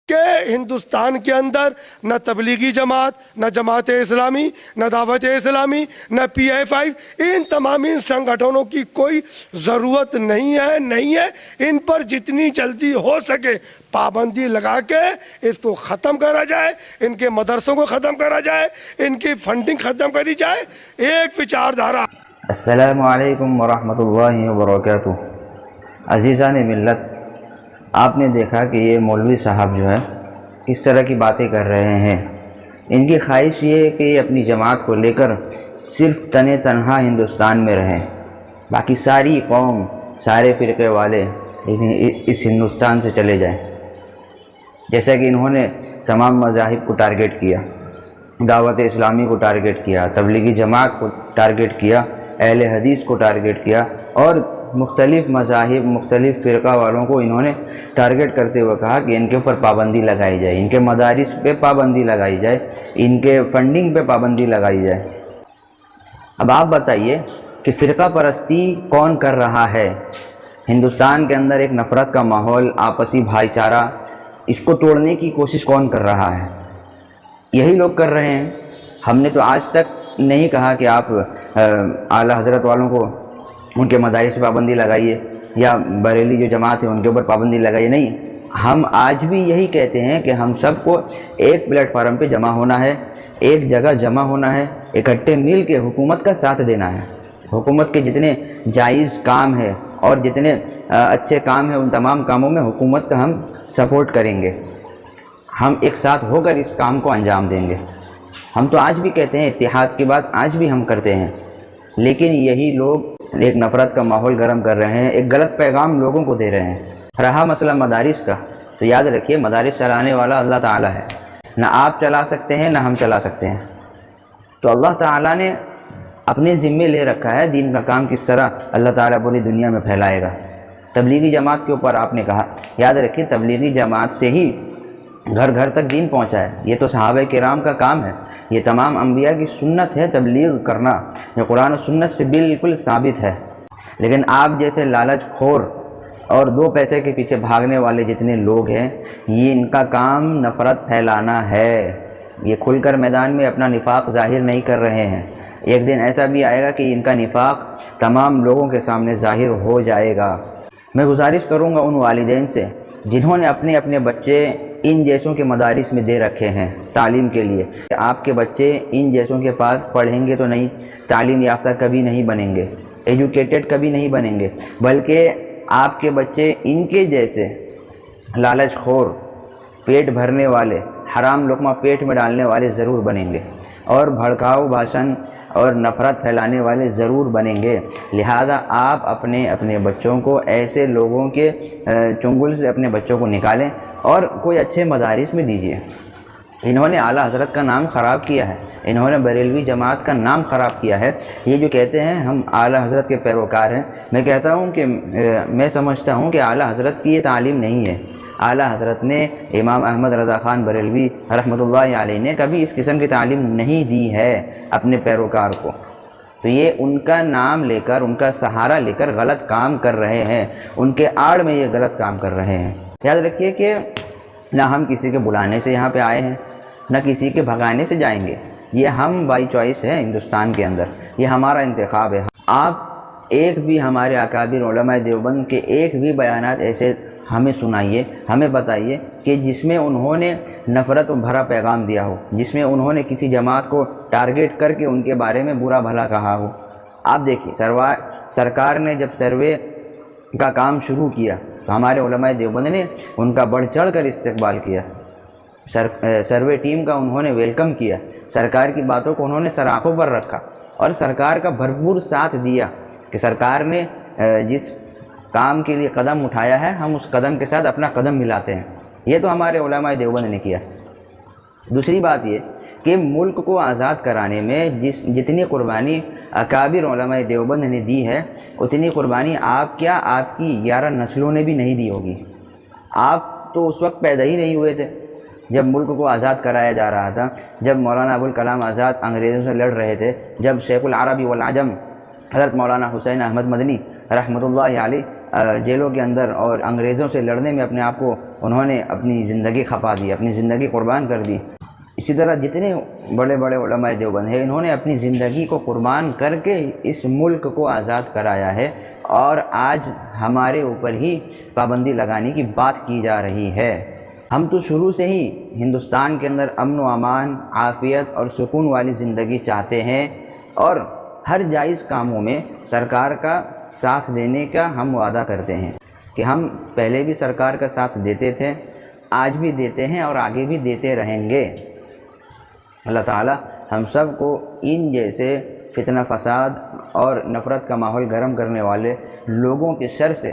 کہ ہندوستان کے اندر نہ تبلیغی جماعت، نہ جماعت اسلامی، نہ دعوت اسلامی، نہ PFI، ان تمام سنگھنوں کی کوئی ضرورت نہیں ہے۔ ان پر جتنی جلدی ہو سکے پابندی لگا کے اس کو ختم کرا جائے، ان کے مدرسوں کو ختم کرا جائے، ان کی فنڈنگ ختم کری جائے۔ ایک وچاردھارا۔ السلام علیکم ورحمۃ اللہ وبرکاتہ۔ عزیزان ملت، آپ نے دیکھا کہ یہ مولوی صاحب جو ہے کس طرح کی باتیں کر رہے ہیں۔ ان کی خواہش یہ ہے کہ یہ اپنی جماعت کو لے کر صرف تنہا ہندوستان میں رہیں، باقی ساری قوم، سارے فرقے والے اس ہندوستان سے چلے جائیں۔ جیسا کہ انہوں نے تمام مذاہب کو ٹارگٹ کیا، دعوت اسلامی کو ٹارگٹ کیا، تبلیغی جماعت کو ٹارگٹ کیا، اہل حدیث کو ٹارگٹ کیا، اور مختلف مذاہب، مختلف فرقہ والوں کو انہوں نے ٹارگٹ کرتے ہوئے کہا کہ ان کے اوپر پابندی لگائی جائے، ان کے مدارس پہ پابندی لگائی جائے، ان کے فنڈنگ پہ پابندی لگائی جائے۔ اب آپ بتائیے کہ فرقہ پرستی کون کر رہا ہے؟ ہندوستان کے اندر ایک نفرت کا ماحول، آپسی بھائی چارہ، اس کو توڑنے کی کوشش کون کر رہا ہے؟ یہی لوگ کر رہے ہیں۔ ہم نے تو آج تک نہیں کہا کہ آپ اعلیٰ حضرت والوں کو ان کے مدارس سے پابندی لگائیے، یا بریلی جو جماعت ہے ان کے اوپر پابندی لگائیے، نہیں۔ ہم آج بھی یہی کہتے ہیں کہ ہم سب کو ایک پلیٹ فارم پہ جمع ہونا ہے، ایک جگہ جمع ہونا ہے، اکٹھے مل کے حکومت کا ساتھ دینا ہے۔ حکومت کے جتنے جائز کام ہیں اور جتنے اچھے کام ہیں، ان تمام کاموں میں حکومت کا ہم سپورٹ کریں گے، ہم ایک ساتھ ہو کر اس کام کو انجام دیں گے۔ ہم تو آج بھی کہتے ہیں، اتحاد کی بات آج بھی ہم کرتے ہیں، لیکن یہی لوگ ایک نفرت کا ماحول گرم کر رہے ہیں، ایک غلط پیغام لوگوں کو دے رہے ہیں۔ رہا مسئلہ مدارس کا، تو یاد رکھیے مدارس چلانے والا اللہ تعالیٰ ہے، نہ آپ چلا سکتے ہیں نہ ہم چلا سکتے ہیں۔ تو اللہ تعالیٰ نے اپنے ذمے لے رکھا ہے دین کا کام کس طرح اللہ تعالیٰ پوری دنیا میں پھیلائے گا۔ تبلیغی جماعت کے اوپر آپ نے کہا، یاد رکھیے تبلیغی جماعت سے ہی گھر گھر تک دین پہنچا ہے۔ یہ تو صحابہ کرام کا کام ہے، یہ تمام انبیاء کی سنت ہے تبلیغ کرنا، جو قرآن و سنت سے بالکل ثابت ہے۔ لیکن آپ جیسے لالچ خور اور دو پیسے کے پیچھے بھاگنے والے جتنے لوگ ہیں، یہ ان کا کام نفرت پھیلانا ہے۔ یہ کھل کر میدان میں اپنا نفاق ظاہر نہیں کر رہے ہیں۔ ایک دن ایسا بھی آئے گا کہ ان کا نفاق تمام لوگوں کے سامنے ظاہر ہو جائے گا۔ میں گزارش کروں گا ان والدین سے جنہوں نے اپنے بچے ان جیسوں کے مدارس میں دے رکھے ہیں تعلیم کے لیے، آپ کے بچے ان جیسوں کے پاس پڑھیں گے تو نہیں، تعلیم یافتہ کبھی نہیں بنیں گے، ایجوکیٹڈ کبھی نہیں بنیں گے، بلکہ آپ کے بچے ان کے جیسے لالچ خور، پیٹ بھرنے والے، حرام لقمہ پیٹ میں ڈالنے والے ضرور بنیں گے، اور بھڑکاؤ بھاشن اور نفرت پھیلانے والے ضرور بنیں گے۔ لہذا آپ اپنے بچوں کو ایسے لوگوں کے چنگل سے اپنے بچوں کو نکالیں اور کوئی اچھے مدارس میں دیجیے۔ انہوں نے اعلیٰ حضرت کا نام خراب کیا ہے، انہوں نے بریلوی جماعت کا نام خراب کیا ہے۔ یہ جو کہتے ہیں ہم اعلیٰ حضرت کے پیروکار ہیں، میں کہتا ہوں کہ میں سمجھتا ہوں کہ اعلیٰ حضرت کی یہ تعلیم نہیں ہے۔ اعلیٰ حضرت نے، امام احمد رضا خان بریلوی رحمۃ اللہ علیہ نے کبھی اس قسم کی تعلیم نہیں دی ہے اپنے پیروکار کو۔ تو یہ ان کا نام لے کر، ان کا سہارا لے کر غلط کام کر رہے ہیں، ان کے آڑ میں یہ غلط کام کر رہے ہیں۔ یاد رکھیے کہ نہ ہم کسی کے بلانے سے یہاں پہ آئے ہیں، نہ کسی کے بھگانے سے جائیں گے۔ یہ ہم بائی چوائس ہے ہندوستان کے اندر، یہ ہمارا انتخاب ہے۔ آپ ایک بھی ہمارے اکابر علماء دیوبند کے ایک بھی بیانات ایسے ہمیں سنائیے، ہمیں بتائیے کہ جس میں انہوں نے نفرت بھرا پیغام دیا ہو، جس میں انہوں نے کسی جماعت کو ٹارگٹ کر کے ان کے بارے میں برا بھلا کہا ہو۔ آپ دیکھیے سرکار نے جب سروے کا کام شروع کیا تو ہمارے علماء دیوبند نے ان کا بڑھ چڑھ کر استقبال کیا، سروے ٹیم کا انہوں نے ویلکم کیا، سرکار کی باتوں کو انہوں نے سر آنکھوں پر رکھا اور سرکار کا بھرپور ساتھ دیا کہ سرکار نے جس کام کے لیے قدم اٹھایا ہے ہم اس قدم کے ساتھ اپنا قدم ملاتے ہیں۔ یہ تو ہمارے علماء دیوبند نے کیا۔ دوسری بات یہ کہ ملک کو آزاد کرانے میں جتنی قربانی اکابر علماء دیوبند نے دی ہے، اتنی قربانی آپ کی 11 نسلوں نے بھی نہیں دی ہوگی۔ آپ تو اس وقت پیدا ہی نہیں ہوئے تھے جب ملک کو آزاد کرایا جا رہا تھا، جب مولانا ابوالکلام آزاد انگریزوں سے لڑ رہے تھے، جب شیخ العربی والعجم حضرت مولانا حسین احمد مدنی رحمۃ اللہ علیہ جیلوں کے اندر اور انگریزوں سے لڑنے میں اپنے آپ کو انہوں نے اپنی زندگی کھپا دی، اپنی زندگی قربان کر دی۔ اسی طرح جتنے بڑے بڑے علماء دیوبند ہیں انہوں نے اپنی زندگی کو قربان کر کے اس ملک کو آزاد کرایا ہے، اور آج ہمارے اوپر ہی پابندی لگانے کی بات کی جا رہی ہے۔ ہم تو شروع سے ہی ہندوستان کے اندر امن و امان، عافیت اور سکون والی زندگی چاہتے ہیں، اور ہر جائز کاموں میں سرکار کا ساتھ دینے کا ہم وعدہ کرتے ہیں کہ ہم پہلے بھی سرکار کا ساتھ دیتے تھے، آج بھی دیتے ہیں اور آگے بھی دیتے رہیں گے۔ اللہ تعالی ہم سب کو ان جیسے فتنہ فساد اور نفرت کا ماحول گرم کرنے والے لوگوں کے شر سے